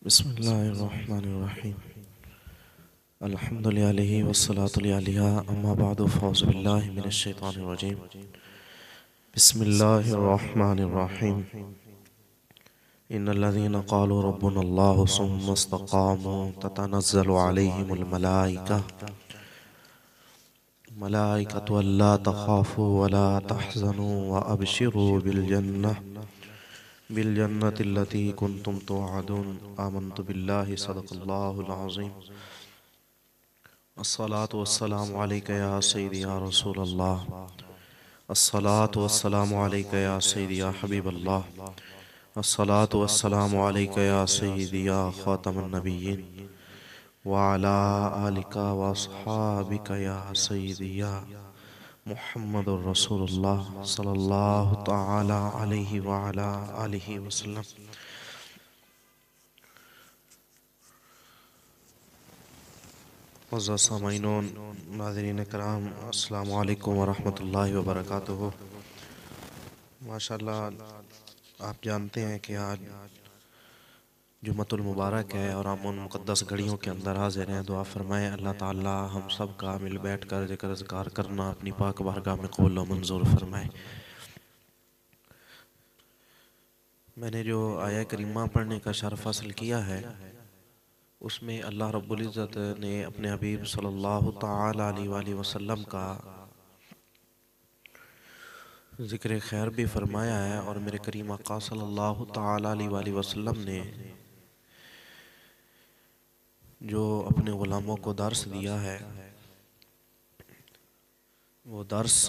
बिस्मिल्लाहिर्रहमानिर्रहीम। अल्हम्दुलिल्लाहि वस्सलातु अलिया अम्मा बअदु फ़ौज़ु बिल्लाहि मिनश्शैतानिर्रजीम। बिस्मिल्लाहिर्रहमानिर्रहीम। इन्नल्लज़ीना क़ालू रब्बुनल्लाहु सुम्मा इस्तक़ामू ततनज़्ज़लु अलैहिमुल मलाइकतु अल्ला तख़ाफ़ू वला तहज़नू व अबशिरू बिल जन्नतिल्लती कुन्तुम तुअदून। आमन्तु बिल्लाहि सदक़ल्लाहुल अज़ीम। अस्सलातु वस्सलामु अलैका या सय्यदी या रसूलल्लाह। अस्सलातु वस्सलामु अलैका या सय्यदी या हबीबल्लाह। अस्सलातु वस्सलामु अलैका या सय्यदी या ख़ातमन नबिय्यीन व अला आलिका व अस्हाबिका या सय्यदी या मुहम्मदुर रसूलुल्लाह सल्लल्लाहु तआला अलैहि व अला आलिहि वसल्लम। मुअज़्ज़ज़ सामईन नाज़रीन किराम, अस्सलामु अलैकुम व रहमतुल्लाहि व बरकातुहू। माशाअल्लाह, आप जानते हैं कि आज जुम्मतुल मुबारक है और हम उन मुक़द्दस घड़ियों के अंदर हाज़िर हैं। दुआ फरमाएँ अल्लाह ताला हम सब का मिल बैठ कर ज़िक्र अज़कार करना अपनी पाक बारगाह में कबूल व मंजूर फरमाए। मैंने जो आया करीमा पढ़ने का शर्फ हासिल किया है, उसमें अल्लाह रब्बुल इज़्ज़त ने अपने हबीब सल्लल्लाहु तआला अलैहि वसल्लम का ज़िक्र खैर भी फरमाया है और मेरे करीम आका सल्लल्लाहु तआला अलैहि वसल्लम ने जो अपने ग़ुलामों को दर्स दिया है, वो दर्स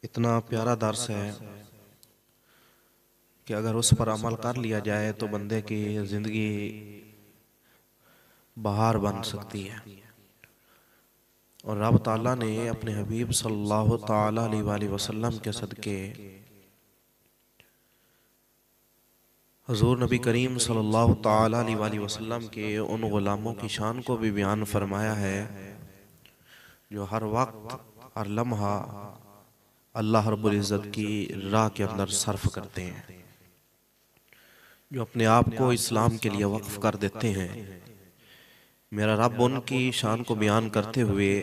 इतना प्यारा दर्स है कि अगर उस पर अमल कर लिया जाए तो बंदे की ज़िंदगी बहार बन सकती है। और रब ताला ने अपने हबीब सल्लल्लाहु तआला अलैहि वसल्लम के सदके हुज़ूर नबी करीम सल्लल्लाहु तआला अलैहि वसल्लम के उन ग़ुलामों की शान को भी बयान फरमाया है जो हर वक्त हर लम्हा अल्लाह रब्बुल इज़्ज़त की राह के अंदर सर्फ करते हैं, जो अपने आप को इस्लाम के लिए वक्फ कर देते हैं। मेरा रब उनकी शान को बयान करते हुए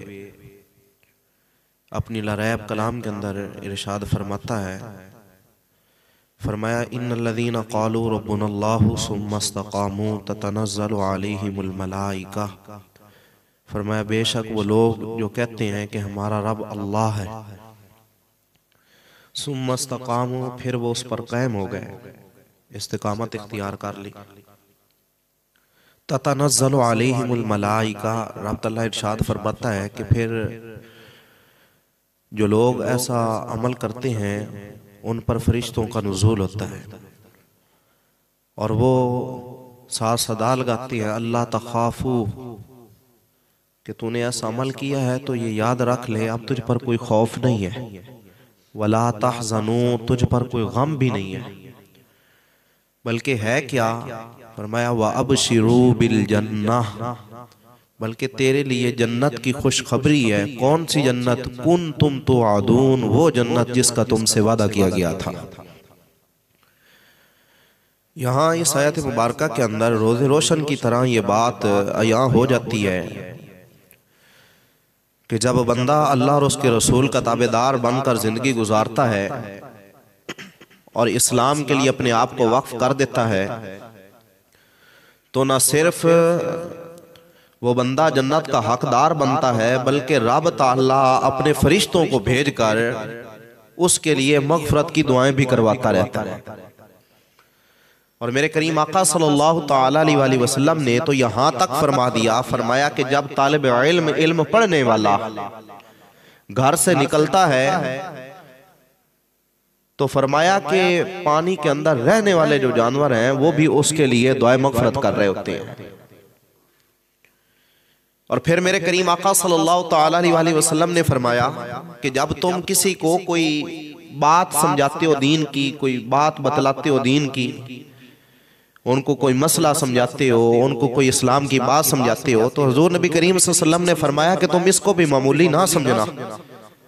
अपनी लरैब कलाम के अंदर इरशाद फरमाता है, फरमाया इन्नल्लज़ीना क़ालू रब्बुनल्लाहु सुम्मा इस्तक़ामू ततनज़्ज़लु अलैहिमुल मलाइका। फरमाया बेशक वो लोग जो कहते हैं कि हमारा रब अल्लाह है, सुम्मा इस्तक़ामू फिर वो उस पर कायम हो गए, इस्तिकामत इख्तियार कर ली। ततनज़्ज़लु अलैहिमुल मलाइका, रब तआला इरशाद फरमाता है कि फिर जो लोग ऐसा अमल करते हैं उन पर फरिश्तों का नुज़ूल होता है और वो साथ सदा लगाती है अल्लाह तख़ाफ़ू, कि तूने ऐसा अमल किया है तो ये याद रख ले अब तुझ पर कोई खौफ नहीं है, वला तहज़नू, तुझ पर कोई गम भी नहीं है, बल्कि है क्या, फरमाया व अबशिरू बिल जन्नह, बल्कि तेरे लिए जन्नत की खुशखबरी है। कौन सी जन्नत, कुन्तुम तुअदून, वो जन्नत जिसका तुमसे वादा किया गया था। यहाँ इस आयत मुबारका के अंदर रोज़े रोशन की तरह ये बात अयां हो जाती है कि जब बंदा अल्लाह और उसके रसूल का ताबेदार बनकर जिंदगी गुजारता है और इस्लाम के लिए अपने आप को वक्फ कर देता है, तो न सिर्फ वो बंदा जन्नत का हकदार बनता है, बल्कि रब ताला अपने फरिश्तों को भेजकर उसके लिए मग़फ़िरत की दुआएं भी करवाता रहता है। और मेरे करीम आका सल्लल्लाहु तआला अलैहि वसल्लम ने तो यहाँ तक फरमा दिया, फरमाया कि जब तालिब इल्म पढ़ने वाला घर से निकलता है तो फरमाया कि पानी के अंदर रहने वाले जो जानवर हैं वो भी उसके लिए दुआ मग़फ़िरत कर रहे होते हैं। और फिर मेरे करीम आका सल्लल्लाहु तआला अलैहि वसल्लम ने फरमाया कि जब तुम किसी को कोई बात समझाते हो दीन की, कोई बात बतलाते हो दीन की, उनको कोई मसला समझाते हो, उनको कोई इस्लाम की बात समझाते हो, तो हुज़ूर नबी करीम सल्लल्लाहु अलैहि वसल्लम ने फरमाया कि तुम इसको भी मामूली ना समझना,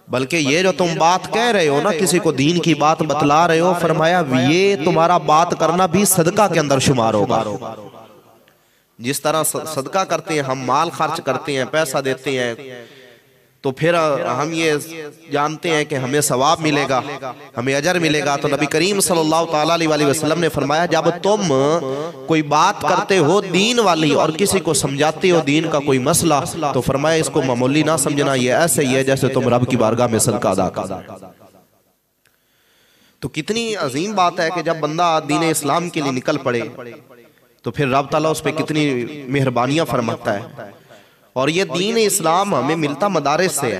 बल्कि ये जो तुम बात कह रहे हो ना, किसी को दीन की बात बतला रहे हो, फरमाया ये तुम्हारा बात करना भी सदका के अंदर शुमार होगा। जिस तरह सदका करते हैं, हम माल खर्च करते हैं, पैसा देते हैं, तो फिर हम ये जानते हैं कि हमें सवाब मिलेगा, हमें अजर मिलेगा। तो नबी करीम सल्लल्लाहु अलैहि वसल्लम ने फरमाया, जब तुम कोई बात करते हो दीन वाली और किसी को समझाते हो दीन का कोई मसला, तो फरमाया इसको मामूली ना समझना, ये ऐसे ही है जैसे तुम रब की बारगाह में सदका अदा कर। तो कितनी अजीम बात है कि जब बंदा दीन इस्लाम के लिए निकल पड़े तो फिर रब ताला उस पर कितनी मेहरबानियां फरमाता है। और ये दीन इस्लाम हमें मिलता मदारिस से है।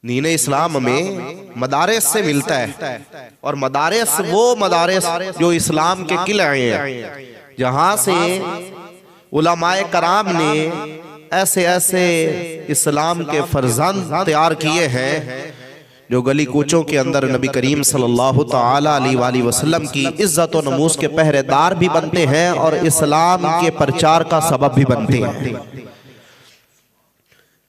दीन इस्लाम हमें मदारिस से मिलता है, और मदारिस वो मदारिस जो इस्लाम के किले हैं, जहां से उलमाए कराम ने ऐसे ऐसे इस्लाम के फर्जंद तैयार किए हैं जो गली कूचों के अंदर नबी करीम सल्लल्लाहु ताला अलैहि वसल्लम की इज्जत और नमूस के पहरेदार भी बनते हैं और इस्लाम के प्रचार का सबब भी बनते हैं।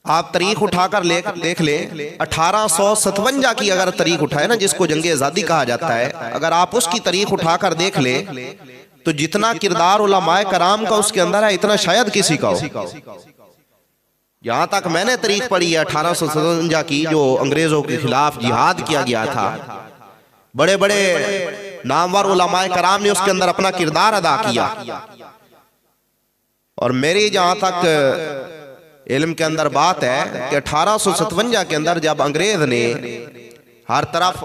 आप तारीख उठाकर देख ले, 1857 की अगर तारीख उठाए ना, जिसको जंगे आजादी कहा जाता है, अगर आप उसकी तारीख उठाकर देख ले तो जितना किरदार उलमाए कराम का उसके अंदर है, इतना शायद किसी का हो। यहां तक मैंने तारीख पढ़ी है 1857 की, जो अंग्रेजों के खिलाफ जिहाद किया गया था। बड़े बड़े नामवर उलमाए कराम ने उसके अंदर अपना किरदार अदा किया। और मेरी जहां तक इल्म के अंदर बात है कि 1857 के अंदर जब अंग्रेज ने हर तरफ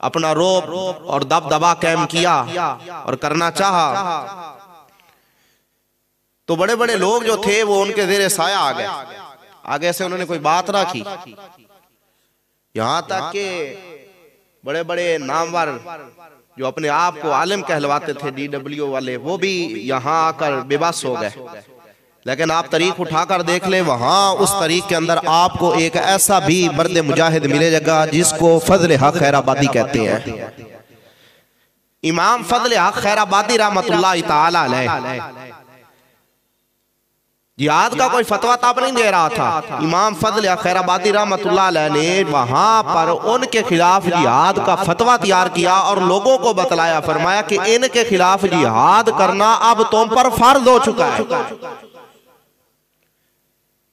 अपना रोब और दबदबा कायम किया और करना चाहा, तो बड़े बड़े लोग जो थे वो उनके ज़ेरे साया आ गए। आगे से उन्होंने कोई बात ना की। यहां तक कि बड़े बड़े नामवर जो अपने आप को आलिम कहलवाते थे, DW वाले, वो भी यहां आकर बेबस हो गए। लेकिन आप तारीख उठाकर देख ले, वहां उस तारीख के अंदर आपको एक ऐसा भी मर्द मुजाहिद मिलेगा जिसको फजल हक खैराबादी कहते हैं। इमाम फजल हक खैराबादी रहमतुल्लाह ताला अलैह जिहाद का कोई फतवा तब नहीं दे रहा था। इमाम फजल हक खैराबादी रहमतुल्लाह अलैह ने वहां पर उनके खिलाफ जिहाद का फतवा तैयार किया और लोगों को बतलाया, फरमाया कि इनके खिलाफ जिहाद करना अब तुम पर फर्ज हो चुका है।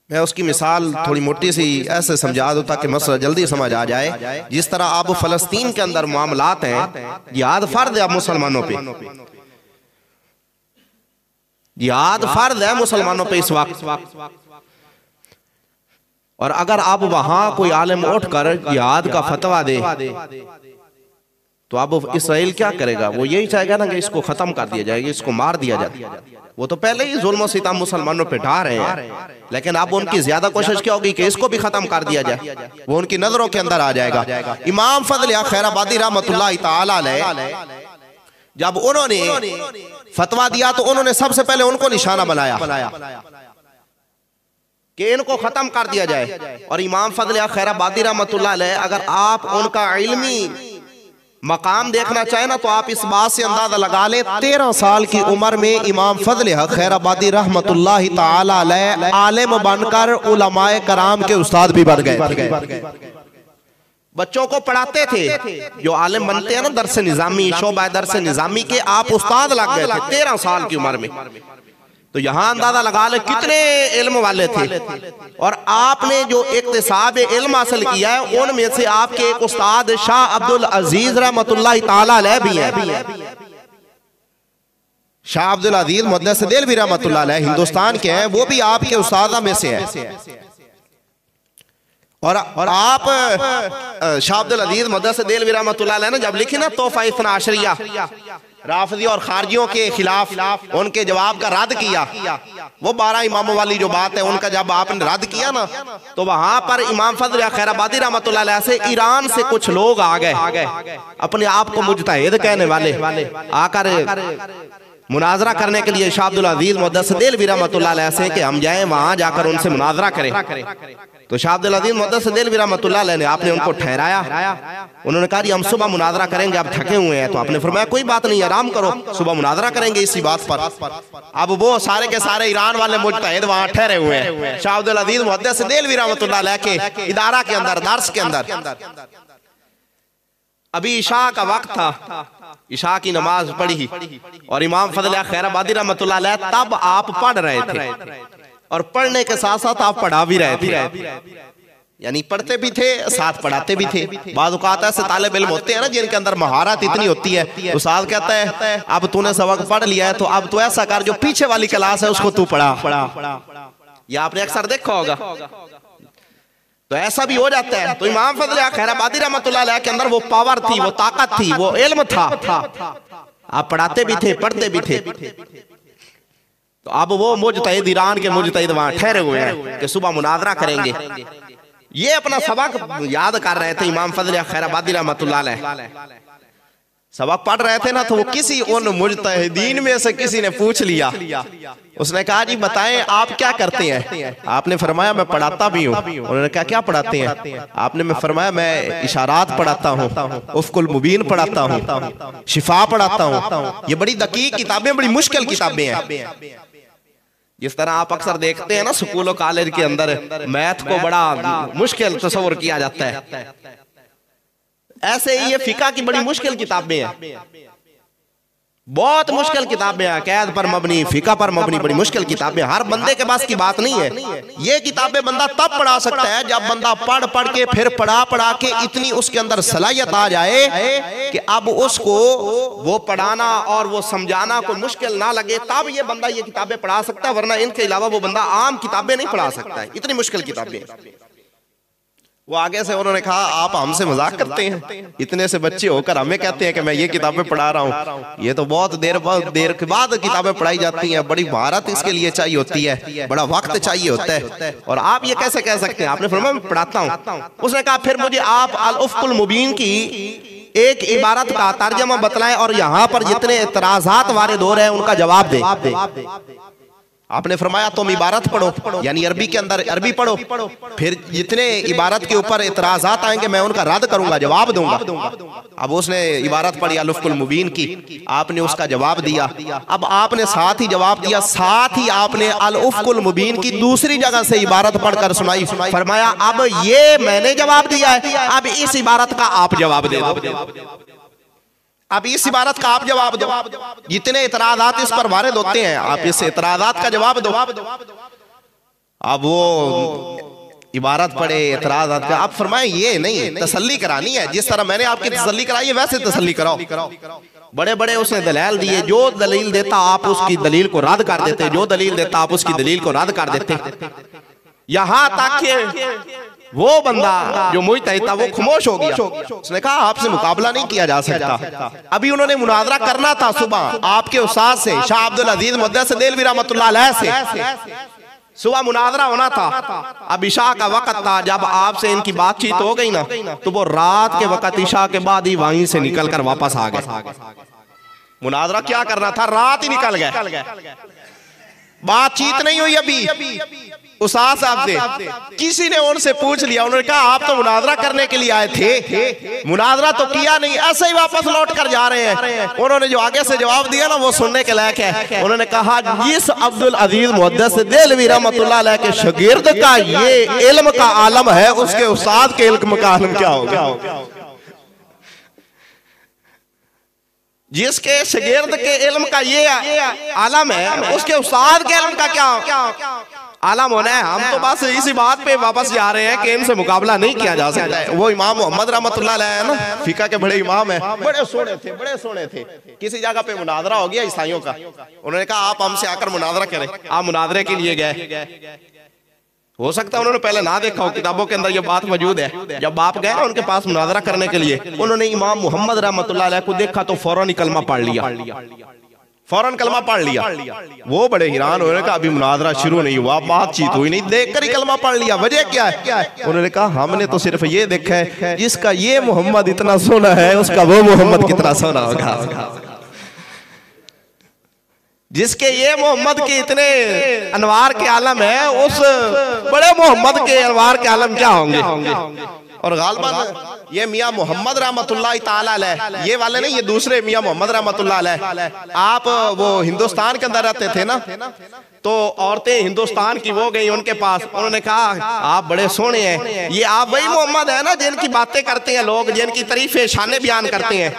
मैं उसकी मिसाल थोड़ी मोटी सी ऐसे समझा दूं ताकि मसला जल्दी समझ आ जाए। जिस तरह अब फलस्तीन के अंदर मामलात हैं, जिहाद फर्ज है मुसलमानों पे, जिहाद फर्ज है मुसलमानों पे इस वक्त। और अगर अब वहां कोई आलिम उठकर जिहाद का फतवा दे तो अब इसराइल क्या करेगा? वो यही चाहेगा ना कि इसको खत्म कर दिया जाएगा, इसको मार दिया जाए। वो तो पहले ही जुल्म और सितम मुसलमानों पे ढा रहे हैं, लेकिन अब उनकी ज्यादा कोशिश क्या होगी कि इसको भी खत्म कर दिया जाए। वो उनकी नजरों के अंदर आ जाएगा। इमाम फजल हक खैराबादी रहमतुल्लाह ताला अलैह जब उन्होंने फतवा दिया तो उन्होंने सबसे पहले उनको निशाना बनाया कि इनको खत्म कर दिया जाए। और इमाम फजल हक खैराबादी रहमतुल्लाह अलैह, अगर आप उनका इल्मी मकाम देखना चाहे ना, तो आप इस बात से अंदाजा लगा ले, 13 साल की उम्र में इमाम फजल हक खैराबादी रहमतुल्लाह ताला अलैह आलिम बनकर उलमाए कराम के उस्ताद भी बन गए। बच्चों को पढ़ाते थे, जो आलिम बनते हैं ना दरस निजामी, शोबा दरस निजामी के आप उस्ताद लग गए थे 13 साल की उम्र में। तो यहां अंदाजा लगा ले कितने इल्म वाले थे। और आपने जो इक्तिसाब इल्म हासिल किया है, उनमें से आपके एक उस्ताद शाह अब्दुल अजीज रहमतुल्लाह ताला अलैह भी है। शाह अब्दुल अजीज मुहद्दिस देलवी रहमतुल्लाह अलैह हिंदुस्तान के हैं, वो भी आपके उस्तादा में से है। और आप शाह अब्दुल अजीज मुहद्दिस देलवी रहमतुल्लाह अलैह ने जब लिखी ना तोहफा इस्ना अशरिया, राफिदी और खारजियों के खिलाफ उनके जवाब का रद्द किया, वो 12 इमामों वाली जो बात है उनका जब आपने रद्द किया ना, तो वहां पर इमाम फजल हक खैराबादी रहमतुल्लाह अलैह से ईरान से कुछ लोग आ गए, अपने आप को मुजतहिद कहने वाले, आकर मुनाजरा करने के लिए शाह अब्दुल अजीज मुहद्दिस देलवी रहमतुल्लाह अलैह से कि हम जाएं वहां जाकर उनसे मुनाजरा करें। तो शाह अब्दुल अजीज मुहद्दिस देलवी रहमतुल्लाह अलैह ने आपने उनको ठहराया। उन्होंने कहा हम सुबह मुनाजरा करेंगे, आप थके हुए हैं। तो आपने फरमाया कोई बात नहीं, आराम करो, सुबह मुनाजरा करेंगे इसी बात पर। अब वो सारे के सारे ईरान वाले मुजतहिद वहां ठहरे हुए हैं शाह अब्दुल अजीज मुहद्दिस देलवी रहमतुल्लाह अलैह के इदारा के अंदर, दर्स के अंदर। अभी इशा का वक्त था, इशा की नमाज पढ़ी और इमाम फजल खैराबादी रहमतुल्लाह अलैह तब आप पढ़ रहे थे और पढ़ने के साथ साथ आप पढ़ा भी रहे थे, यानी पढ़ते भी थे साथ पढ़ाते भी थे। बाद औक़ात ऐसे तालिब इल्म होते हैं ना जिनके अंदर महारत इतनी होती है, उस्ताद कहता है अब तूने सबक पढ़ लिया है तो अब तू ऐसा कर जो पीछे वाली क्लास है उसको तू पढ़ा। या आपने अक्सर देखा होगा, तो ऐसा भी हो जाता है। तो इमाम फजल खैराबादी रहमतुल्लाह अलैह के अंदर वो पावर थी, वो ताकत थी, वो इल्म था, आप पढ़ाते भी थे पढ़ते भी थे। तो अब वो मुजतहिद, ईरान के मुजतहिद वहां ठहरे हुए हैं कि सुबह मुनाजरा करेंगे। ये अपना सबक याद कर रहे थे इमाम फजल खैराबादी रहमतुल्लाह अलैह, सबक पढ़ रहे थे ना। तो वो किसी उन मुजतहिदीन में से किसी ने पूछ लिया, उसने कहा जी बताएं आप क्या करते हैं। आपने फरमाया मैं पढ़ाता भी हूँ। उन्होंने कहा क्या पढ़ाते हैं आपने? मैं फरमाया मैं इशारात पढ़ाता हूँ, उफ़्कुल मुबीन पढ़ाता हूँ, शिफा पढ़ाता हूँ। ये बड़ी दकीक किताबें, बड़ी मुश्किल किताबें हैं। जिस तरह आप अक्सर देखते हैं ना स्कूलों कॉलेज के अंदर मैथ को बड़ा मुश्किल तस्वर किया जाता है, ऐसे ही ये फिका की बड़ी मुश्किल किताबें हैं, बहुत मुश्किल किताबें हैं। अक़ीदा पर मबनी, फिका पर मबनी, बड़ी मुश्किल किताबें। हर बंदे के पास की बात नहीं है। ये किताबें बंदा तब पढ़ा सकता है जब बंदा पढ़ पढ़ के फिर पढ़ा के इतनी उसके अंदर सलाहियत आ जाए कि अब उसको वो पढ़ाना और वो समझाना कोई मुश्किल ना लगे, तब ये बंदा ये किताबें पढ़ा सकता है। वरना इनके अलावा वो बंदा आम किताबें नहीं पढ़ा सकता है, इतनी मुश्किल किताबें। वो आगे से उन्होंने कहा आप हमसे मजाक करते हैं, इतने से बच्चे होकर हमें कहते हैं कि मैं ये किताबें पढ़ा रहा हूँ। ये तो बहुत देर के बाद किताबें पढ़ाई जाती हैं, बड़ी महारत इसके लिए चाहिए होती है, बड़ा वक्त चाहिए होता है, और आप ये कैसे कह सकते हैं? आपने फरमाया मैं पढ़ाता हूँ। उसने कहा फिर मुझे आप अल उफ़्कुल मुबीन की एक इबारत का तर्जमा बतलाएं और यहाँ पर जितने इतराज़ात वारिद हो रहे हैं उनका जवाब दे। आपने फरमाया तुम इबारत पढ़ो, यानी अरबी के अंदर अरबी पढ़ो, फिर जितने इबारत के ऊपर इतराज़ात आएंगे मैं उनका रद्द करूंगा, जवाब दूंगा। अब उसने इबारत पढ़ी अल उफ़्कुल मुबीन की, आपने उसका जवाब दिया। अब आपने साथ ही जवाब दिया, साथ ही आपने अल उफ़्कुल मुबीन की दूसरी जगह से इबारत पढ़कर सुनाई। फरमाया अब ये मैंने जवाब दिया है, अब इस इबारत का आप जवाब दे दो, अब इस इबारत का आप जवाब दो। जितने इतराज़ात इस पर वारिद होते हैं आप इस इतराज़ात का जवाब दो। अब वो इबारत पढ़े इतराज़ात का, आप फरमाएं ये नहीं तसल्ली करानी है, जिस तरह मैंने आपकी तसल्ली कराई है वैसे तसल्ली कराओ। बड़े बड़े उसने दलाल दिए, जो दलील देता आप उसकी दलील को रद्द कर देते, जो दलील देता आप उसकी दलील को रद्द कर देते। यहाँ तक कि वो बंदा जो मुजतहिद था वो खामोश हो गया। उसने कहा आपसे मुकाबला नहीं किया जा सकता। अभी उन्होंने मुनाजरा करना था सुबह आपके उस्ताद से, शाह अब्दुल अजीज मुहद्दिस देलवी रहमतुल्लाह अलैह से सुबह मुनाजरा होना था। अब इशा का वक्त था, जब आपसे इनकी बातचीत हो गई ना तो वो रात के वक्त इशा के बाद ही वहीं से निकल कर वापस आ गए। मुनाजरा क्या करना था, रात ही निकल गए, बातचीत नहीं हुई। अभी उस्ताद साहब से किसी ने उनसे पूछ लिया, उन्होंने कहा आप तो मुनाजरा करने के लिए आए थे, मुनाजरा तो किया नहीं, ऐसे ही वापस लौट कर जा रहे हैं। उन्होंने जो आगे से जवाब दिया ना वो सुनने के लायक है। उन्होंने कहा जिस अब्दुल अजीज मुहद्दिस देलवी रहमतुल्लाह अलैह के शागिर्द का ये इल्म का आलम है, उसके उस्ताद के इल्म का आलम क्या होगा? जिसके शागिर्द के इल्म का ये आलम है, उसके उस्ताद के इल्म का क्या आलम होना है। हम तो बस इसी बात पे वापस जा रहे हैं कि इनसे मुकाबला नहीं किया जा सकता है। वो इमाम मोहम्मद रहमतुल्लाह अलैह है ना, फिका के बड़े इमाम है, बड़े सोने थे। किसी जगह पे मुनाजरा हो गया ईसाइयों का, उन्होंने कहा आप हमसे आकर मुनाजरा करें। आप मुनाजरे के लिए गए, हो सकता है उन्होंने पहले ना देखा हो, किताबों के अंदर ये बात मौजूद है। जब आप गए उनके पास मुनाजरा करने के लिए, उन्होंने इमाम मोहम्मद रहमतुल्लाह अलैह को देखा तो फौरन कलमा पढ़ लिया, फौरन कलमा पढ़ लिया। वो बड़े हैरान हुए, कहा अभी मुनाजरा शुरू नहीं हुआ, बातचीत हुई नहीं, देखकर ही कलमा पढ़ लिया, वजह क्या है? उन्होंने कहा हमने तो सिर्फ ये देखा है जिसका ये मोहम्मद इतना सोना है उसका वो मोहम्मद कितना सोना होगा। जिसके ये मोहम्मद के इतने अनवार के आलम है, उस बड़े मोहम्मद के अनवार के आलम क्या होंगे। और गालबन ये मियाँ मोहम्मद रहमतुल्लाह ताला अलैह, ये वाले नहीं, ये दूसरे मियाँ मोहम्मद रहमतुल्लाह अलैह। आप वो हिंदुस्तान के अंदर रहते थे ना, तो औरतें हिंदुस्तान की वो गई उनके पास, उन्होंने कहा आप बड़े सोहने हैं, ये आप वही मोहम्मद है ना जिनकी बातें करते हैं लोग, जिनकी तारीफें शाने बयान करते हैं,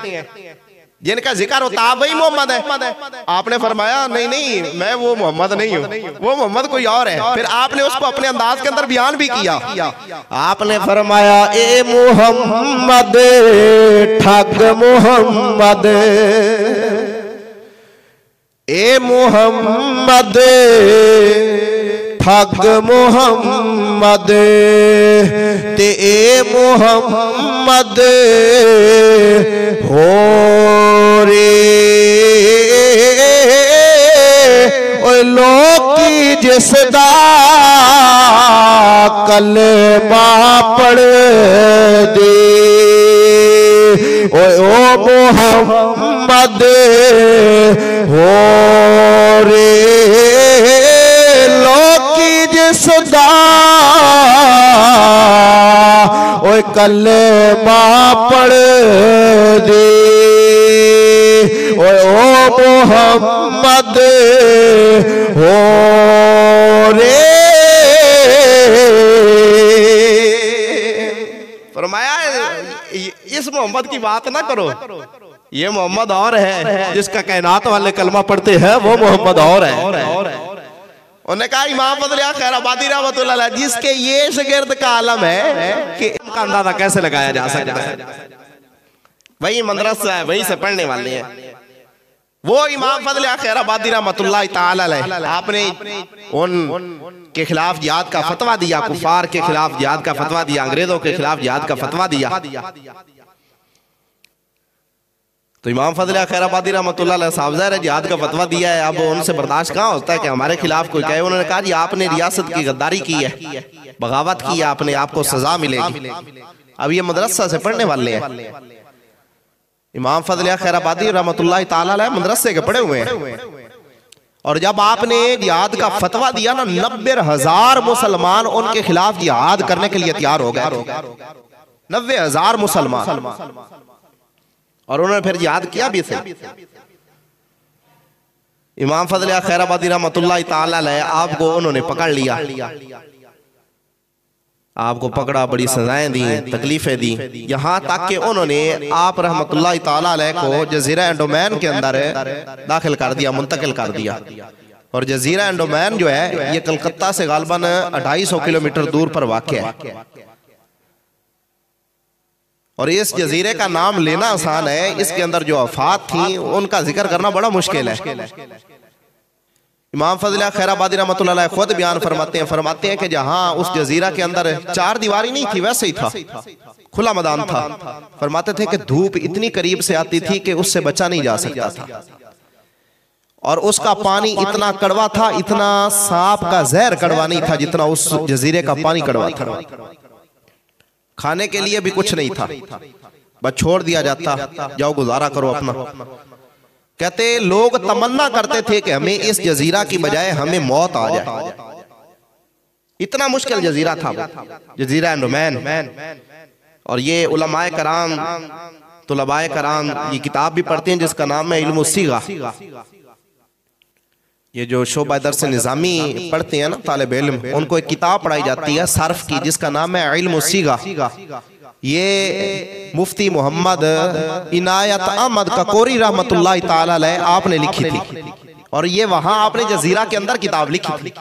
जिनका जिक्र होता है, आप वही मोहम्मद है। आपने फरमाया नहीं नहीं, मैं वो मोहम्मद नहीं हूँ, वो मोहम्मद कोई और है। फिर आपने उसको अपने अंदाज के अंदर बयान भी किया। आपने फरमाया ए मोहम्मद ठग मोहम्मद, ए मोहम्मद ठग मोहम्मद, ते ए मोहम्मद हो रे ओ लोकी जिसदा कलमा पढ़ दे, ओ मोहम्मद हो रे लोकी जिसदा ओ कलमा पढ़ दे, ओ मोहम्मद हो रे। फरमाया इस मोहम्मद की बात ना करो, ये मोहम्मद और है जिसका कायनात वाले कलमा पढ़ते हैं, वो मोहम्मद और है। उन्होंने कहा इमाम फजल खैराबादी रहमतुल्लाह अलैह, जिसके ये शागिर्द का आलम है कि इनका अंदाजा कैसे लगाया जा सकता है, वही मदरसा है, वही से पढ़ने वाले हैं। वो इमाम फजल खैराबादी रहमतुल्लाह ताला अलैह, आपने उन के खिलाफ जिहाद का फतवा दिया, कुफार के खिलाफ जिहाद का फतवा दिया, अंग्रेजों के खिलाफ जिहाद का फतवा दिया। तो इमाम फजल खैराबादी रहमतुल्लाह अलैह साहब ज़ाहिर जिहाद का फतवा दिया है, अब उनसे बर्दाश्त कहाँ होता है कि हमारे खिलाफ कोई कहे। उन्होंने कहा जी आपने रियासत की गद्दारी की है, बगावत की है, आपने आपको सजा मिलेगी। अब ये मदरसा से पढ़ने वाले हैं। इमाम फजल खैराबादी रहमतुल्लाह ताला अलैह मदरसे के पढ़े हुए हैं। और जब आपने जिहाद का फतवा दिया ना, 90,000 मुसलमान उनके खिलाफ जिहाद करने के लिए तैयार हो गए, 90,000 मुसलमान। और उन्होंने फिर जिहाद किया भी थे। इमाम फजल खैराबादी रहमतुल्लाह ताला अलैह आपको उन्होंने पकड़ लिया, आपको पकड़ा, बड़ी सजाएं दी, तकलीफें दी, यहाँ तक कि उन्होंने आप रहमतुल्लाह ताला अलैह को जजीरा अंडोमान के अंदर दाखिल कर दिया, मुंतकिल कर दिया। और जजीरा अंडोमान जो है ये कलकत्ता से गालबन 250 किलोमीटर दूर पर वाक़या है। और इस जजीरे का नाम लेना आसान है, इसके अंदर जो वफात थी उनका जिक्र करना बड़ा मुश्किल है। इमाम फजल खैराबादी रहमतुल्लाह अलैह खुद बयान फरमाते हैं कि जहां उस जजीरा के अंदर 4 दीवारी नहीं थी, वैसे ही था, खुला मैदान था। फरमाते थे कि धूप इतनी करीब से आती थी कि उससे बचा नहीं जा सकता था, और उसका पानी इतना कड़वा था, इतना सांप का जहर कड़वा नहीं था जितना उस जजीरे का पानी कड़वा था। खाने के लिए भी कुछ नहीं था, बस छोड़ दिया जाता, जाओ गुजारा करो अपना। कहते लोग तमन्ना करते थे कि हमें इस जजीरा की बजाय हमें मौत आ जाए, इतना मुश्किल जजीरा था जजीरा अंडोमान। और ये उलमाए कराम, तुलबाए कराम ये किताब भी पढ़ते हैं जिसका नाम है इल्म उस्सीगा। ये जो शोबा दर्स निज़ामी पढ़ते हैं ना तालिब इल्म, उनको एक किताब पढ़ाई जाती है सर्फ की जिसका नाम है इल्म उस्सीगा। ये मुफ्ती मोहम्मद इनायत अहमद ककोरी रहमतुल्लाह ताला अलैह आपने लिखी थी, और ये वहां आपने जजीरा के अंदर किताब लिखी थी।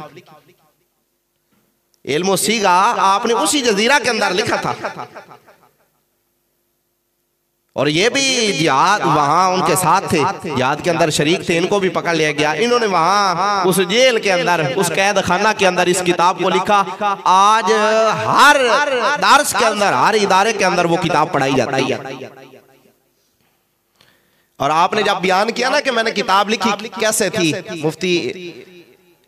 इल्म उस्सीगा आपने उसी जजीरा के अंदर लिखा था। और ये भी जिहाद वहां उनके साथ थे, जिहाद के अंदर शरीक थे, इनको भी पकड़ लिया गया। इन्होंने वहां उस जेल के अंदर, उस कैद खाना के अंदर इस किताब को लिखा। आज हर दर्स के अंदर, हर इदारे के अंदर वो किताब पढ़ाई जाती है। और आपने जब बयान किया ना कि मैंने किताब लिखी, कैसे थी, मुफ्ती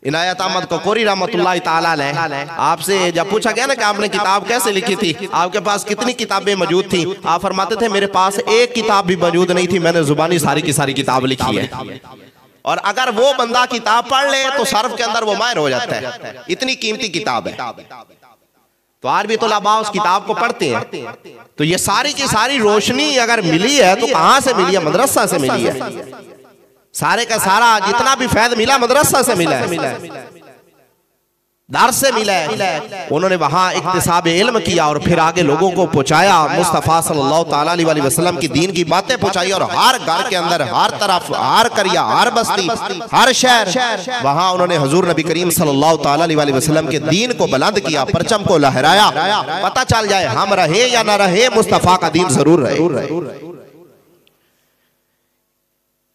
इनायत अहमद ककोरी रहमतुल्लाह ताला अलैह आपसे जब पूछा गया ना कि आपने किताब कैसे लिखी थी, आपके पास कितनी किताबें मौजूद थी, आप फरमाते थे मेरे पास एक किताब भी मौजूद नहीं थी, मैंने जुबानी सारी की सारी किताब लिखी है। और अगर वो बंदा किताब पढ़ ले तो सर्फ के अंदर वो माहिर हो जाता है। इतनी कीमती किताब है। तो आज भी तलबा उस किताब को पढ़ते हैं। तो ये सारी की सारी रोशनी अगर मिली है तो कहां से मिली है? मदरसा से मिली है। सारे का सारा जितना भी फैज़ मिला मदरसा से मिला है, दर से मिला है। उन्होंने वहां इक्तिसाब इल्म किया और फिर आगे लोगों को पहुंचाया। मुस्तफ़ा सल्लल्लाहु ताला अलैहि वसल्लम की दीन की बातें पहुंचाई और हर घर के अंदर, हर तरफ, हर करिया, हर बस्ती, हर शहर, वहां उन्होंने हुजूर नबी करीम सल्लल्लाहु ताला अलैहि वसल्लम के दीन को बुलंद किया, परचम को लहराया। पता चल जाए हम रहे या ना रहे, मुस्तफ़ा का दीन जरूर रहे।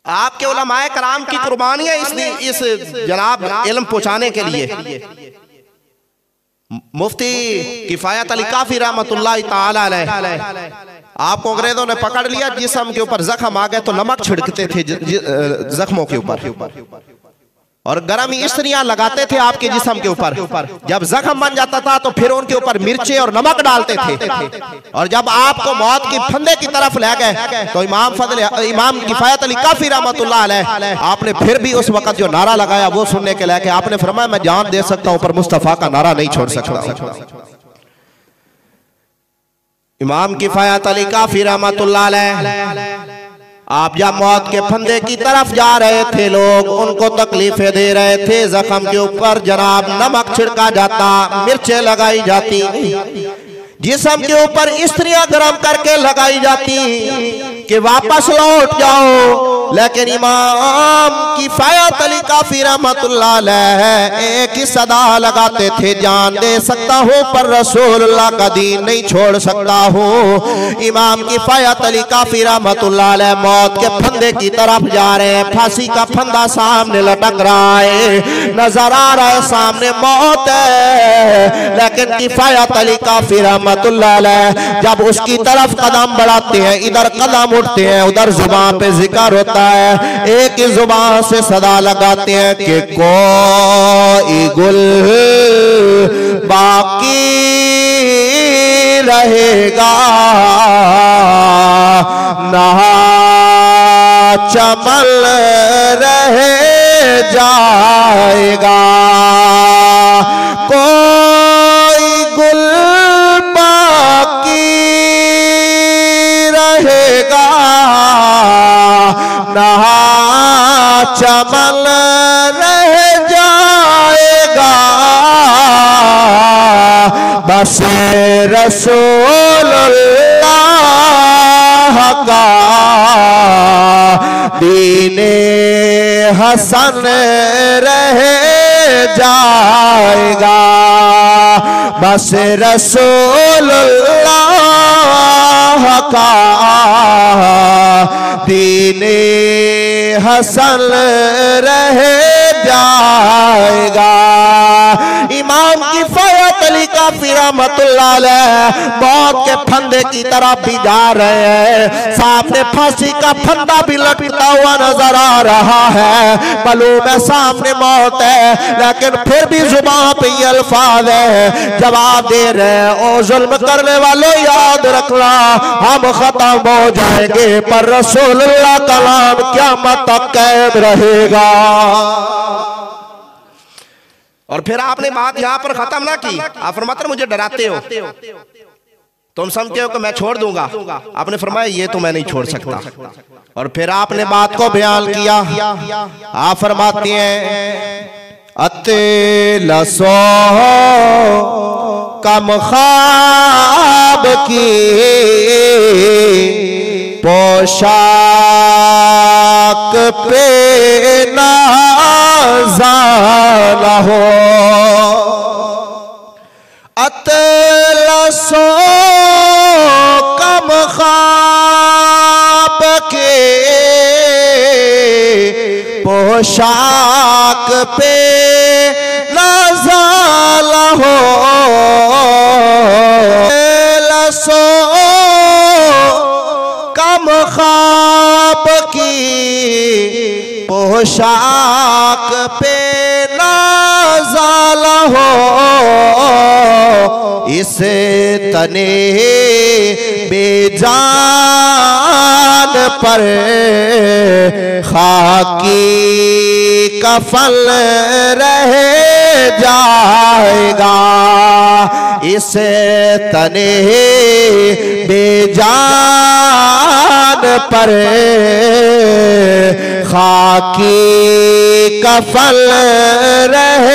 आपके उलमाए कराम की कुर्बानियां इस जनाब इल्म पहुंचाने के लिए। मुफ्ती किफायत अली काफी रहमतुल्लाह ताला अलैह, आपको अंग्रेजों ने पकड़ लिया, जिस्म के ऊपर जख्म आ गए तो नमक छिड़कते थे जख्मों के ऊपर और गर्म इस्त्रियां लगाते थे आपके जिस्म के ऊपर। जब जख्म बन जाता था तो फिर उनके ऊपर मिर्चे और नमक डालते थे। और जब आपको मौत की फंदे की तरफ ले गए तो इमाम किफायत अली काफी रहमतुल्लाह अलैह, आपने फिर भी उस वक्त जो नारा लगाया वो सुनने के लेके आपने फरमाया मैं जान दे सकता हूं पर मुस्तफा का नारा नहीं छोड़ सकता। इमाम किफायत अली काफी रहमतुल्लाह अलैह, आप जब मौत के फंदे की तरफ जा रहे थे, लोग उनको तकलीफें दे रहे थे, जख्म के ऊपर जनाब नमक छिड़का जाता, मिर्चें लगाई जाती, जिस्म के ऊपर इस्त्रियां गरम करके लगाई जाती कि वापस लौट जाओ। लेकिन इमाम किफायत अली काफी रहमतुल्लाह अलैह एक ही सदा लगाते थे, जान दे सकता हूँ पर रसूलुल्लाह का दीन नहीं छोड़ सकता हूँ। इमाम किफायत अली काफी रहमतुल्लाह अलैह मौत के फंदे की तरफ जा रहे हैं, फांसी का फंदा सामने लटक रहा है, नजर आ रहा है सामने मौत है। लेकिन किफायत अली काफी रहमतुल्लाह अलैह जब उसकी तरफ कदम बढ़ाते हैं, इधर कदम उठते हैं, उधर जुबान पे जिक्र होता है, एक ही जुबान से सदा लगाते हैं कि कोई गुल बाकी रहेगा ना चमन रह जाएगा, कोई गुल बाकी रहेगा ना चमन रह जाएगा, बस रसूलुल्लाह का दीने हसन रह जाएगा, बस रसूलुल्लाह का दीने हसन रह जाएगा। इमाम किफायत अली काफी रहमतुल्लाह अलैह मौत के फंदे की तरफ भी जा रहे हैं, सामने फांसी का फंदा भी लटकता हुआ नजर आ रहा है, मालूम है सामने मौत है, लेकिन फिर भी जुबान पे ये अल्फाज है, जवाब दे रहे हैं ओ जुल्म करने वालों याद रखना हम खत्म हो जाएंगे पर रसूलुल्लाह कलाम क़यामत तक कायम रहेगा। और फिर आपने बात यहां पर खत्म ना की, आप फरमाते मुझे डराते हो, तुम समझते हो कि मैं छोड़ दूंगा, आपने फरमाया ये तो मैं नहीं छोड़ सकता। और फिर आपने बात को बयान किया, आप फरमाते हैं अतेलसो कम ख्वाब की पोशाक पे नाज़ाना हो, अतलसो कम ख्वाब के पोशाक पे नाज़ाना हो, अतलसो कम ख्वाब की पोशाक पे नाज़ाला हो, इस तने बेजान पर खाकी कफन रह जाएगा। इस तने बेजान पर खाकी कफन रह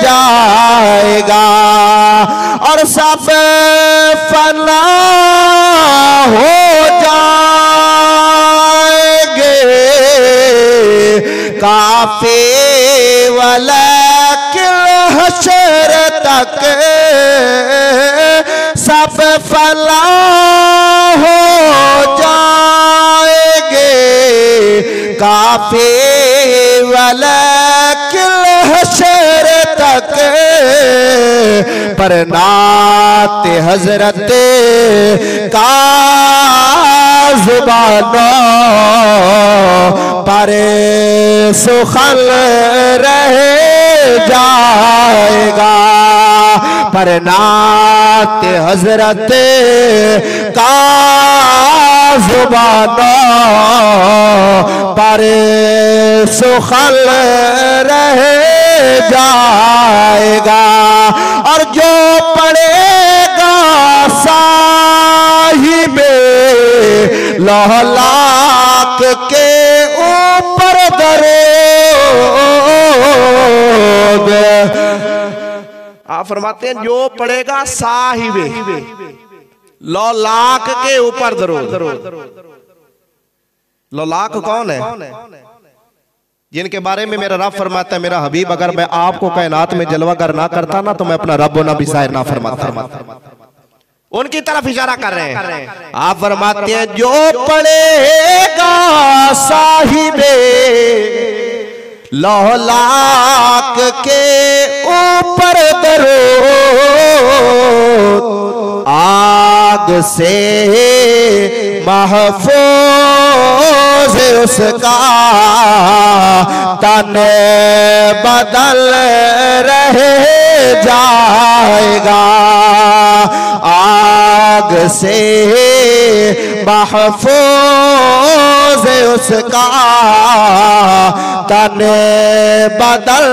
जाएगा और सब फना हो जाएंगे। काफी वलाकिन हशर तक सब फना हो जाएंगे। काफी वलाकिन हशर तक पर नात हजरत का ज़ुबानो पर सुखल रह जाएगा। पर नात हजरत का ज़ुबानो पर सुखल रह जाएगा। और जो पड़ेगा साहिबे लौलाक के ऊपर दरूद। आप फरमाते हैं जो पड़ेगा साहिबे लौलाक के ऊपर दरूद। लौलाक कौन है? जिनके बारे में मेरा रब फरमाता है मेरा हबीब अगर मैं आपको कायनात में जलवागर ना करता ना तो मैं अपना रब ना भी जाहिर ना फरमाता। उनकी तरफ इशारा कर रहे हैं। आप फरमाते हैं जो पड़ेगा साहिबे लौलाक के ऊपर दरूद आग से महफूज उसका तन बदल रह जाएगा। आग से महफूज उसका तन बदल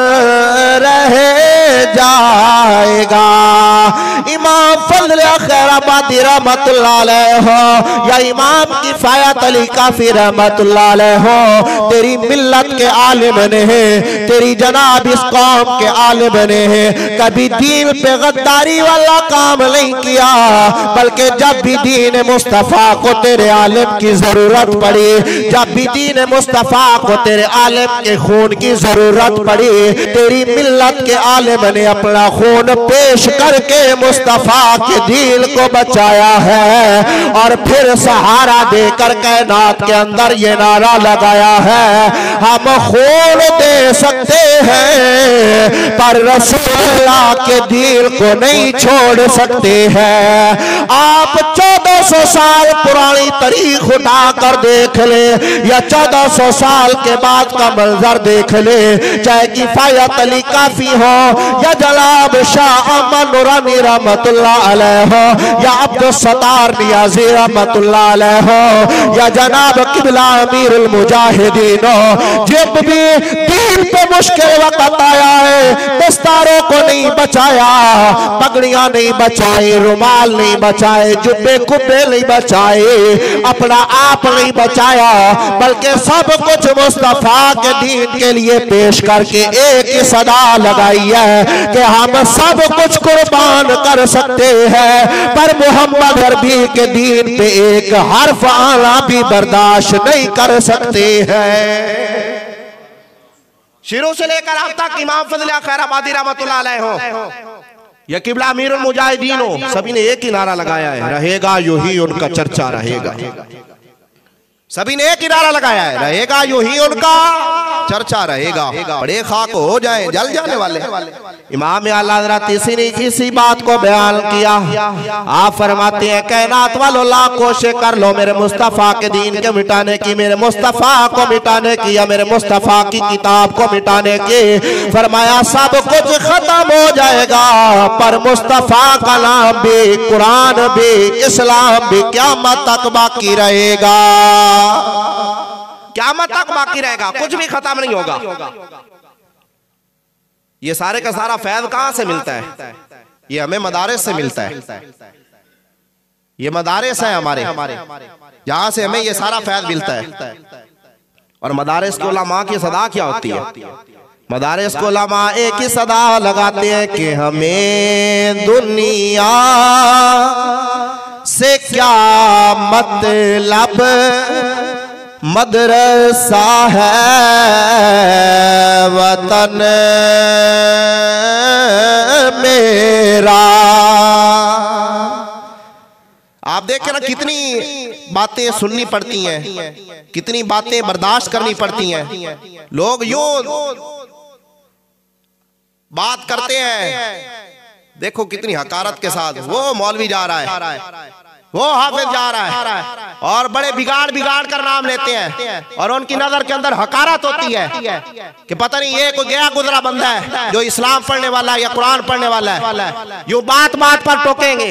रह जाएगा। इमाम फजल खैराबादी रहमतुल्लाह अलैह हो या इमाम किफायत अली काफी रहमतुल्लाह अलैह हो, तेरी मिल्लत के आलिम ने हैं, तेरी जनाब इस कौम के आलिम ने हैं। कभी दीन पे गद्दारी वाला काम नहीं किया, बल्कि जब भी दीन मुस्तफा को तेरे आलिम की जरूरत पड़ी, जब भी दीन मुस्तफा को तेरे आलिम के खून की जरूरत पड़ी, तेरी मिल्लत के आलिम ने अपना खून पेश करके मुस्तफा के दीन को बचाया है। और फिर सहारा देकर कायनात के अंदर ये नारा लगाया है हम खून दे सकते हैं पर रसूलुल्लाह के दीन को नहीं छोड़ सकते हैं। आप 1400 साल पुरानी तारीख उठा कर देख ले या 1400 साल के बाद का मंजर देख ले, चाहे किफायत अली काफी हो या जनाब शाह अहमद नूरानी रहमतुल्लाह अलैह हो या अब्दुल सत्तार नियाज़ी रहमतुल्लाह अलैह हो या जनाब किबला अमीरुल मुजाहिदीन हो, जब भी दीन पे मुश्किल वक्त आया है दस्तारों को नहीं बचाया, पगड़ियां नहीं बचाई, रुमाल नहीं बचाए, जुब्बे कुब्बे नहीं बचाए, अपना आप नहीं बचाया, बल्कि सब कुछ मुस्तफा के दीन के लिए पेश करके एक ही सदा लगाई है कि हम सब कुछ कुर्बान कर सकते हैं पर मोहम्मद अरबी के दीन पे एक हर्फ आना भी बर्दाश्त नहीं कर सकते हैं। शुरू से लेकर अब तक इमाम फजल खैराबादी रहमतुल्लाह अलैह हो या किबला अमीरुल मुजाहिदीन हो, सभी ने एक ही नारा लगाया है रहेगा यूं ही उनका चर्चा रहेगा। सभी ने एक ही नारा लगाया है रहेगा यूं ही उनका चर्चा रहेगा। बड़े खाक हो जाए जल जाने वाले। इमाम आला हज़रत इसी बात को बयान किया। आप फरमाते हैं कायनात वालों लाख कोशिश कर लो मेरे मुस्तफ़ा के दीन के मिटाने की, मेरे मुस्तफ़ा को मिटाने की या मेरे मुस्तफ़ा की किताब को मिटाने की। फरमाया सब कुछ खत्म हो जाएगा पर मुस्तफ़ा का नाम भी, कुरान भी, इस्लाम भी क़यामत तक बाकी रहेगा। क़यामत तक बाकी रहेगा, कुछ भी खत्म नहीं होगा। ये सारे का सारा फैज़ कहां से मिलता है? ये हमें मदारिस से मिलता है। ये मदारिस है हमारे, जहां से हमें ये सारा फैज़ मिलता है। और मदारिस के उलमा की सदा क्या होती है? मदारिस के उलमा एक ही सदा लगाते हैं कि हमें दुनिया से क्या मतलब, मदरसा है वतन मेरा। आप देखें ना कितनी बातें सुननी पड़ती हैं, कितनी बातें बर्दाश्त करनी पड़ती हैं। लोग यूं बात करते हैं, देखो कितनी हकारत के साथ, वो मौलवी जा रहा है, वो हाफिज जा रहा है, और बड़े बिगाड़ बिगाड़ कर नाम लेते हैं, और उनकी नजर के अंदर हकारत होती है कि पता नहीं ये कोई गया गुजरा बंदा है जो इस्लाम पढ़ने वाला है या कुरान पढ़ने वाला है। यूं बात बात पर टोकेंगे।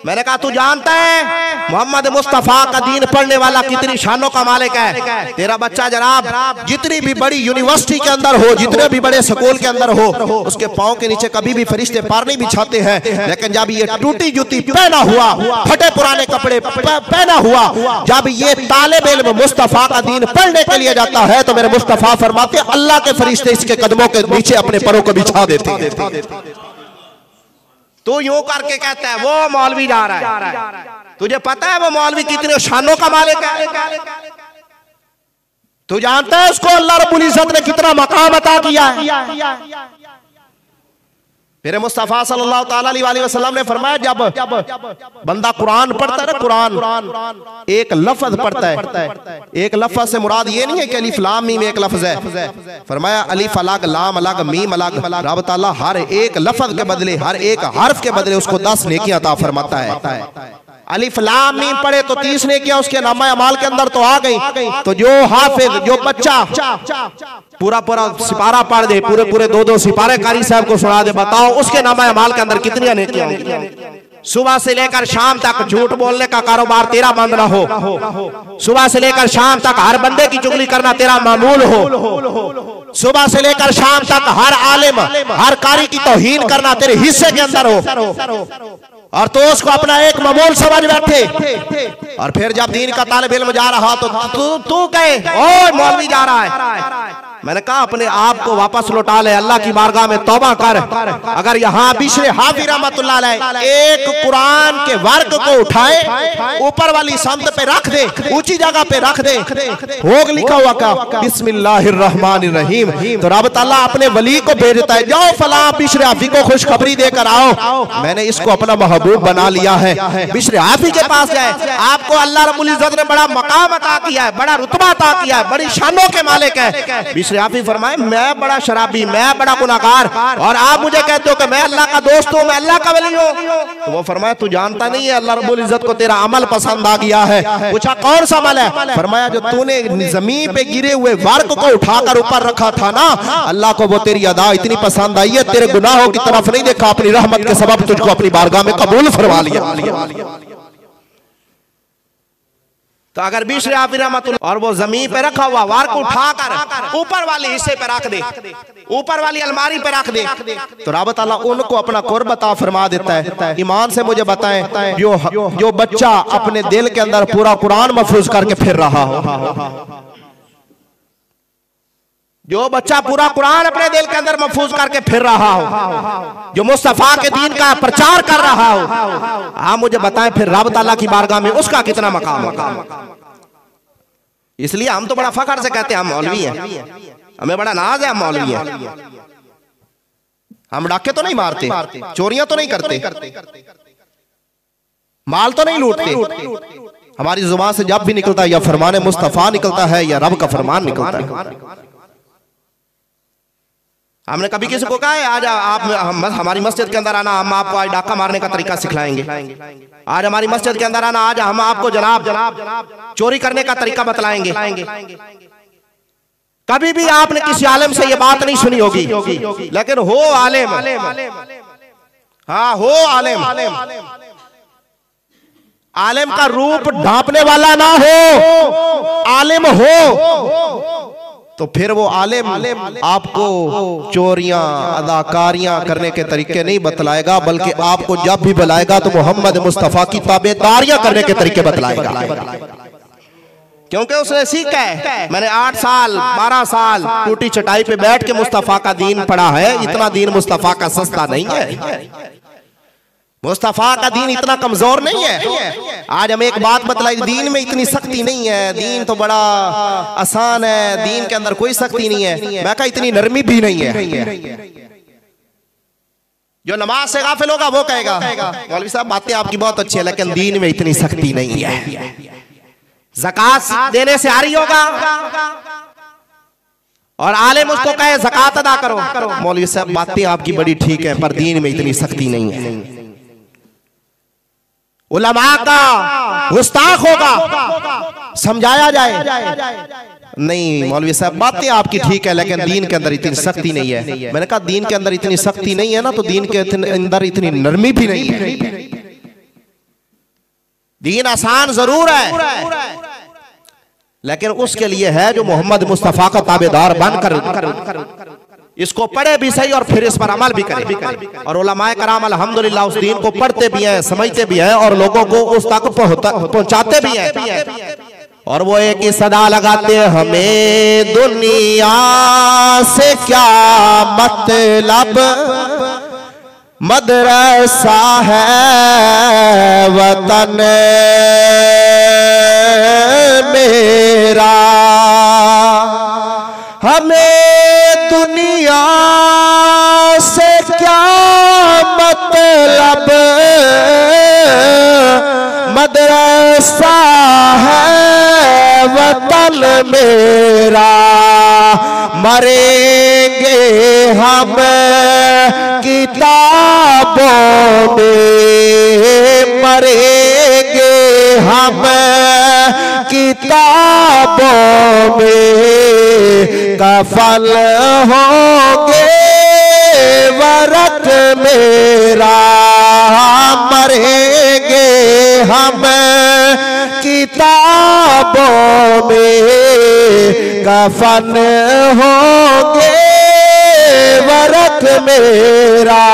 मैंने कहा तू जानता है मोहम्मद मुस्तफा का दीन पढ़ने वाला कितनी शानों का मालिक है? तेरा बच्चा जनाब जितनी भी बड़ी यूनिवर्सिटी के अंदर हो, जितने भी बड़े स्कूल के अंदर हो, उसके पांव के नीचे कभी भी फरिश्ते पार नहीं बिछाते हैं, लेकिन जब ये टूटी जूती पहना हुआ, फटे पुराने कपड़े पहना हुआ, जब ये तालिब इल्म मुस्तफा का दीन पढ़ने के लिए जाता है, तो मेरे मुस्तफा फरमाते अल्लाह के फरिश्ते इसके कदमों के नीचे अपने परों को बिछा देते हैं। तो यूं करके कहता है वो मौलवी जा रहा है। तुझे पता है वो मौलवी कितने शानों का मालिक है? तू जानता है उसको अल्लाह रब्बुल इज्जत ने कितना मकाम अता किया है? मेरे मुस्तफा सल्लल्लाहु अलैहि वसल्लम ने फरमाया जब बंदा कुरान पढ़ता है ना, कुरान एक लफ्ज पढ़ता है, एक लफ्ज से मुराद ये नहीं है कि अलिफ लाम मीम एक लफ्ज है। फरमाया अलिफ अलग, लाम अलग, मीम अलग। रब ताला हर एक लफ्ज के बदले, हर एक हर्फ के बदले उसको 10 नेकियां अता फरमाता है। अलिफ लाम मीम पढ़े तो 30 नेकियां उसके नामा अमाल के अंदर तो आ गई। तो जो हाफिज, जो बच्चा पूरा पूरा सिपारा पढ़ दे, पूरे पूरे 2-2 सिपारे कारी साहब को सुना दे, बताओ उसके नामा अमाल के अंदर कितनी नेकियां होंगी? सुबह से लेकर शाम तक झूठ बोलने का कारोबार तेरा बंद ना हो, सुबह से लेकर शाम तक हर बंदे की चुगली करना तेरा मामूल हो, सुबह से लेकर शाम तक हर आलिम, हर कारी की तौहीन करना तेरे हिस्से के अंदर हो, और तो उसको अपना एक मामूल समझ बैठे। और फिर जब दीन का तालिब इल्म जा रहा तो तू कहे ओ मौलवी जा रहा है। मैंने कहा अपने आप को वापस लौटा ले, अल्लाह की बारगाह में तौबा कर। अगर यहाँ बिशर हाफी रहमतुल्लाह अलैह एक कुरान के वर्ग को उठाए, ऊपर वाली समत पे रख दे, ऊंची जगह पे रख दे, होग लिखा हुआ का बिस्मिल्लाहिर्रहमानिर्रहीम, तो रब ताला अपने वली को भेजता है, जाओ फला बिशर हाफी को खुशखबरी देकर आओ, मैंने इसको अपना महबूब बना लिया है। बिशर हाफी के पास जाए, आपको अल्लाह रब्बुल इज्जत ने बड़ा मकाम अता किया है, बड़ा रुतबा अता किया है, बड़ी शानों के मालिक है। बिशर हाफी फरमाए मैं बड़ा शराबी, मैं बड़ा गुनाहगार, और आप मुझे कहते हो कि मैं अल्लाह का दोस्त हूं, मैं अल्लाह का वली हूं। तो वो फरमाया तू जानता नहीं है अल्लाह रब्बुल इज्जत को तेरा अमल पसंद आ गया है। पूछा कौन सा अमल है? फरमाया जो तूने जमीन पे गिरे हुए वर्क को उठाकर ऊपर रखा था ना, अल्लाह को वो तेरी अदा इतनी पसंद आई है, तेरे गुनाहों की तरफ नहीं देखा, अपनी रहमत के सबब तुझको अपनी बारगाह में कबूल फरमा लिया। तो अगर बिशर हाफी रहमतुल्लाह और वो जमीन पे रखा हुआ वार को उठाकर ऊपर वाले हिस्से पे रख दे, ऊपर वाली अलमारी पे रख दे, तो रब ताला उनको अपना कुर्ब अता फरमा देता है। ईमान से मुझे बताएं, जो बच्चा अपने दिल के अंदर पूरा कुरान महफूज करके फिर रहा हो, जो बच्चा पूरा कुरान अपने दिल के अंदर महफूज करके फिर रहा हो, जो मुस्तफा के दीन का प्रचार कर रहा हो, आप मुझे बताएं फिर रब ताला की बारगाह में उसका कितना मकाम होगा। इसलिए हम तो बड़ा फख्र से कहते हैं हम मौलवी हैं, हमें बड़ा नाज है हम मौलवी हैं। हम डाके तो नहीं मारते, चोरियां तो नहीं करते, माल तो नहीं लूटते, हमारी जुबान से जब भी निकलता है या फरमान मुस्तफा निकलता है या रब का फरमान निकलता है। हमने कभी किसी को कहा है आज आप हमारी मस्जिद के अंदर आना, हम आपको आज डाका मारने का तरीका सिखलाएंगे, आज हमारी मस्जिद के अंदर आना, आज हम आपको जनाब चोरी करने का तरीका बतलाएंगे। कभी भी आपने किसी आलिम से ये बात नहीं सुनी होगी, लेकिन हो आलिम, हाँ हो आलिम, आलिम का रूप ढांपने वाला ना हो, आलिम हो तो फिर वो आलिम आपको चोरियां अदाकारियां करने के तरीके नहीं बतलाएगा, बल्कि आपको जब भी बुलाएगा तो मोहम्मद मुस्तफा की ताबेदारियां करने के तरीके बतलाएगा। क्योंकि उसने सीखा है। मैंने 8 साल 12 साल टूटी चटाई पे बैठ के मुस्तफा का दीन पढ़ा है। इतना दीन मुस्तफा का सस्ता नहीं है, मुस्तफा का दीन इतना कमजोर नहीं है। आज हमें एक बात बतलाई, दीन में इतनी सख्ती नहीं है, दीन तो बड़ा आसान है, दीन के अंदर कोई सख्ती नहीं है। मैं कहा इतनी नरमी भी नहीं है। जो नमाज से गाफिल होगा वो कहेगा मौलवी साहब बातें आपकी बहुत अच्छी है, लेकिन दीन में इतनी सख्ती नहीं है। ज़कात देने से आ रही होगा और आलिम उसको कहे ज़कात अदा करो, मौलवी साहब बातें आपकी बड़ी ठीक है, पर दीन में इतनी सख्ती नहीं है। उलमा का गुस्ताख होगा, समझाया जाए, नहीं मौलवी साहब बातें आपकी ठीक है, लेकिन दीन के अंदर इतनी सख्ती नहीं है। मैंने कहा दीन के अंदर इतनी सख्ती नहीं है ना, तो दीन के अंदर इतनी नरमी भी नहीं है। दीन आसान जरूर है, लेकिन उसके लिए है जो मोहम्मद मुस्तफा का ताबेदार बनकर इसको पढ़े भी सही और फिर इस पर अमल भी करे। और उलमाए कराम अल्हम्दुलिल्लाह उस दीन को पढ़ते भी हैं, समझते भी हैं और लोगों को उस तक पहुंचाते भी हैं। और वो एक ही सदा लगाते, हमें दुनिया से क्या मतलब, मदरसा है वतन मेरा। हमें दुनिया से क्या मतलब, मदरसा है वतन मेरा। मरेंगे हम किताबों में, मरेंगे हम किताबों में, कफन होंगे वरक मेरा। मरेंगे हम किताबों में, कफन होंगे वरक मेरा।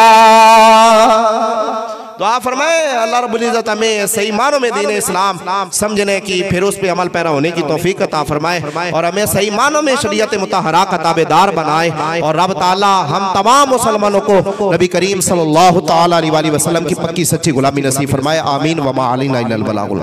दुआ फरमाए अल्लाह रब्बुल इज्जत हमें सही मानों में दीन इस्लाम समझने की, फिर उस पे अमल पैरा होने की तौफीक अता फरमाए और हमें सही मानों में शरीयत मुतहरा का ताबेदार बनाए। और रब ताला हम तमाम मुसलमानों को नबी करीम सल्लल्लाहु तआला अलैहि वसल्लम की पक्की सच्ची गुलामी नसीब फरमाए। आमीन व मा अलैना इल्लल बलागुल।